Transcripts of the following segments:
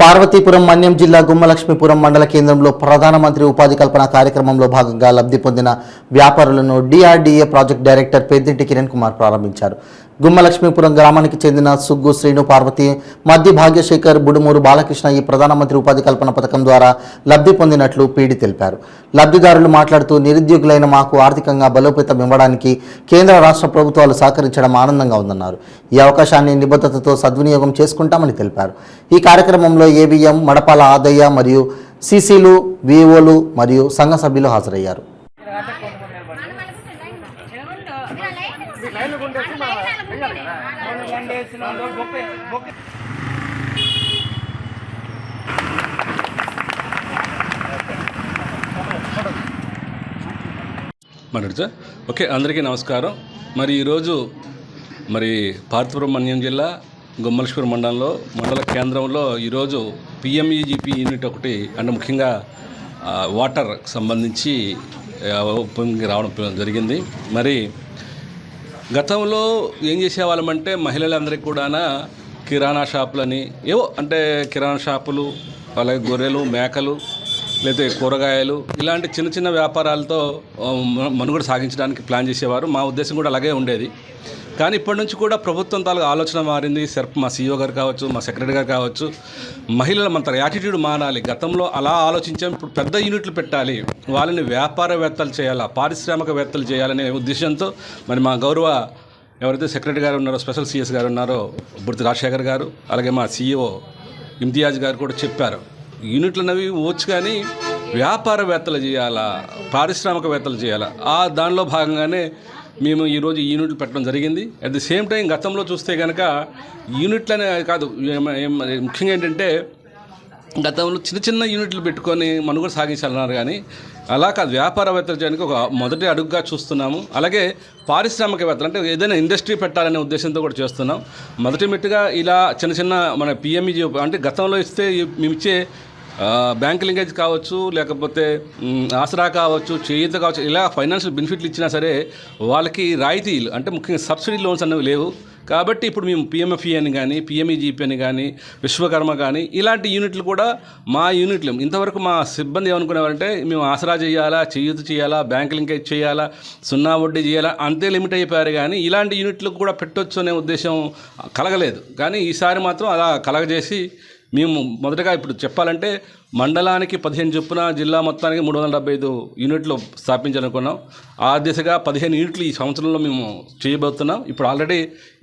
పార్వతీపురం మన్యం జిల్లా గుమ్మలక్ష్మీపురం మండల కేంద్రంలో ప్రధానమంత్రి ఉపాధి కల్పన కార్యక్రమంలో భాగంగా లబ్ధి పొందిన వ్యాపారులను డిఆర్డీఏ ప్రాజెక్ట్ డైరెక్టర్ పెద్దింటి కిరణ్ కుమార్ ప్రారంభించారు. గుమ్మలక్ష్మీపురం గ్రామానికి చెందిన సుగ్గు శ్రీను పార్వతి, మధ్య భాగ్యశేఖర్, బుడుమూరు బాలకృష్ణ ఈ ప్రధానమంత్రి ఉపాధి కల్పన పథకం ద్వారా లబ్ధి పొందినట్లు పీడి తెలిపారు. లబ్ధిదారులు మాట్లాడుతూ నిరుద్యోగులైన మాకు ఆర్థికంగా బలోపేతం ఇవ్వడానికి కేంద్ర రాష్ట్ర ప్రభుత్వాలు సహకరించడం ఆనందంగా ఉందన్నారు. ఈ అవకాశాన్ని నిబద్ధతతో సద్వినియోగం చేసుకుంటామని తెలిపారు. ఈ కార్యక్రమంలో ఏబిఎం, మడపాల ఆదయ్య మరియు సిసిలు, విఓలు మరియు సంఘ సభ్యులు హాజరయ్యారు. ఓకే, అందరికీ నమస్కారం. మరి ఈరోజు పార్వతీపురం మన్యం జిల్లా గుమ్మలక్ష్మీపురం మండల కేంద్రంలో ఈరోజు పిఎంఈజీపీ యూనిట్ ఒకటి అంటే ముఖ్యంగా వాటర్ సంబంధించి రావడం జరిగింది. మరి గతంలో ఏం చేసేవాళ్ళమంటే మహిళలందరికీ కూడా కిరాణా షాపులని ఏవో అంటే కిరాణా షాపులు, అలాగే గొర్రెలు, మేకలు, లేకపోతే కూరగాయలు ఇలాంటి చిన్న చిన్న వ్యాపారాలతో మనుగడ సాగించడానికి ప్లాన్ చేసేవారు. మా ఉద్దేశం కూడా అలాగే ఉండేది. కానీ ఇప్పటి నుంచి కూడా ప్రభుత్వం తాలూకు ఆలోచన మారింది. మా సీఈఓ గారు కావచ్చు, మా సెక్రటరీ గారు కావచ్చు, మహిళల మన యాటిట్యూడ్ మారాలి. గతంలో అలా ఆలోచించాం, ఇప్పుడు పెద్ద యూనిట్లు పెట్టాలి, వాళ్ళని వ్యాపారవేత్తలు చేయాలా, పారిశ్రామికవేత్తలు చేయాలనే ఉద్దేశంతో మా గౌరవ ఎవరైతే సెక్రటరీ గారు ఉన్నారో, స్పెషల్ సిఎస్ గారు ఉన్నారో బుర్తి రాజశేఖర్ గారు, అలాగే మా సీఈఓ ఇమ్తియాజ్ గారు కూడా చెప్పారు, యూనిట్లు అనేవి వచ్చు కానీ వ్యాపారవేత్తలు చేయాలా, పారిశ్రామికవేత్తలు చేయాలా. దానిలో భాగంగానే మేము ఈరోజు ఈ యూనిట్లు పెట్టడం జరిగింది. అట్ ది సేమ్ టైం గతంలో చూస్తే కనుక యూనిట్లనే కాదు, ముఖ్యంగా ఏంటంటే గతంలో చిన్న చిన్న యూనిట్లు పెట్టుకొని మనుగడ సాగించాలన్నారు. కానీ అలా కాదు, వ్యాపారవేత్తలు చేయడానికి ఒక మొదటి అడుగుగా చూస్తున్నాము. అలాగే పారిశ్రామికవేత్తలు అంటే ఏదైనా ఇండస్ట్రీ పెట్టాలనే ఉద్దేశంతో కూడా చేస్తున్నాం. మొదటి మెట్టుగా ఇలా చిన్న చిన్న మన పిఎంఈజీ అంటే గతంలో ఇస్తే మేము ఇచ్చే బ్యాంక్ లింకేజ్ కావచ్చు, లేకపోతే ఆసరా కావచ్చు, చేయూత కావచ్చు, ఇలా ఫైనాన్షియల్ బెనిఫిట్లు ఇచ్చినా సరే వాళ్ళకి రాయితీలు అంటే ముఖ్యంగా సబ్సిడీ లోన్స్ అనేవి లేవు. కాబట్టి ఇప్పుడు మేము పిఎంఎఫ్ఈ అని కానీ, పిఎంఈజీపీ అని కానీ, విశ్వకర్మ కానీ ఇలాంటి యూనిట్లు కూడా మా యూనిట్లు ఇంతవరకు మా సిబ్బంది ఏమనుకునేవారంటే మేము ఆసరా చేయాలా, చేయూత చేయాలా, బ్యాంక్ లింకేజ్ చేయాలా, సున్నా వడ్డీ చేయాలా, అంతే లిమిట్ అయిపోయారు. కానీ ఇలాంటి యూనిట్లు కూడా పెట్టొచ్చు అనే ఉద్దేశం కలగలేదు. కానీ ఈసారి మాత్రం అలా కలగజేసి మేము మొదటగా ఇప్పుడు చెప్పాలంటే మండలానికి 15 చొప్పున జిల్లా మొత్తానికి 375 యూనిట్లు స్థాపించాలనుకున్నాం. ఆ దిశగా 15 యూనిట్లు ఈ సంవత్సరంలో మేము చేయబోతున్నాం. ఇప్పుడు ఆల్రెడీ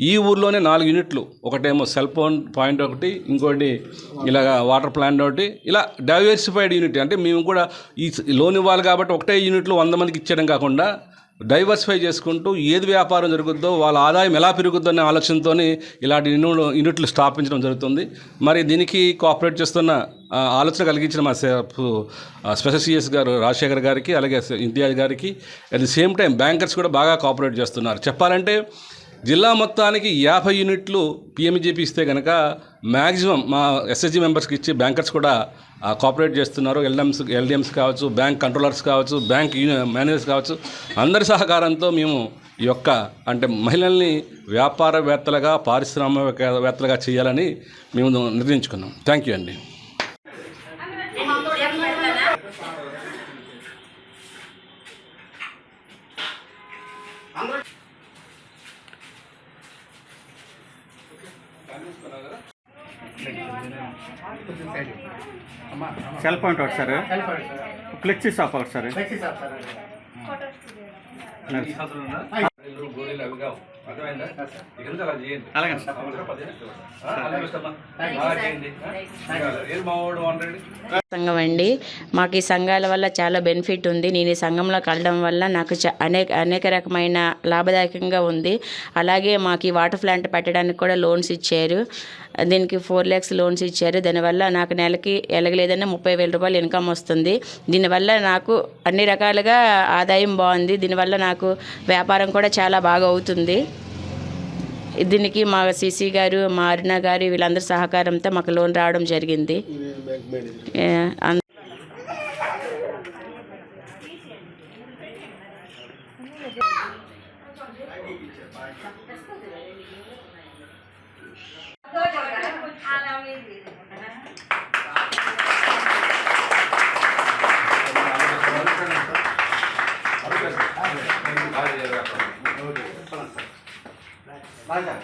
ఈ ఊర్లోనే 4 యూనిట్లు, ఒకటేమో సెల్ ఫోన్ పాయింట్ ఒకటి, ఇంకోటి ఇలాగ వాటర్ ప్లాంట్ ఒకటి, ఇలా డైవర్సిఫైడ్ యూనిట్ అంటే మేము కూడా ఈ లోన్ ఇవ్వాలి కాబట్టి ఒకటే యూనిట్లు 100 మందికి ఇచ్చేయడం కాకుండా డైవర్సిఫై చేసుకుంటూ ఏది వ్యాపారం జరుగుద్దో వాళ్ళ ఆదాయం ఎలా పెరుగుద్దో అనే ఆలోచనతో ఇలాంటి యూనిట్లు స్థాపించడం జరుగుతుంది. మరి దీనికి కోఆపరేట్ చేస్తున్న ఆలోచన కలిగించిన మా స్పెషల్ సిఎస్ గారు రాజశేఖర్ గారికి, అలాగే ఇంతియాజ్ గారికి, at the same time bankers కూడా బాగా కోఆపరేట్ చేస్తున్నారు. చెప్పాలంటే జిల్లా మొత్తానికి 50 యూనిట్లు పిఎంఈజీపీ ఇస్తే కనుక మ్యాక్సిమం మా ఎస్ఎస్జీ మెంబర్స్కి ఇచ్చి బ్యాంకర్స్ కూడా కోఆపరేట్ చేస్తున్నారు. ఎల్డిఎంస్ కావచ్చు, బ్యాంక్ కంట్రోలర్స్ కావచ్చు, బ్యాంక్ మేనేజర్స్ కావచ్చు, అందరి సహకారంతో మేము ఈ యొక్క అంటే మహిళల్ని వ్యాపారవేత్తలుగా, పారిశ్రామికవేత్తలుగా చేయాలని మేము నిర్ణయించుకున్నాం. థ్యాంక్ యూ అండి. సెల్ పాయింట్ ఒకటి సార్, ఫ్లెక్సీ షాప్ ఒకటి సార్. సంఘం అండి. మాకు ఈ సంఘాల వల్ల చాలా బెనిఫిట్ ఉంది. నేను ఈ సంఘంలో కలవడం వల్ల నాకు అనేక రకమైన లాభదాయకంగా ఉంది. అలాగే మాకు ఈ వాటర్ ప్లాంట్ పెట్టడానికి కూడా లోన్స్ ఇచ్చారు. దీనికి 4 lakhs లోన్స్ ఇచ్చారు. దానివల్ల నాకు నెలకి ఎలగలేదన్నా 30,000 రూపాయలు ఇన్కమ్ వస్తుంది. దీనివల్ల నాకు అన్ని రకాలుగా ఆదాయం బాగుంది. దీనివల్ల నాకు వ్యాపారం కూడా చాలా బాగా అవుతుంది. దీనికి మా సిసి గారు, మా అరుణ గారు వీళ్ళందరి సహకారంతో మాకు లోన్ రావడం జరిగింది. Alam bye sir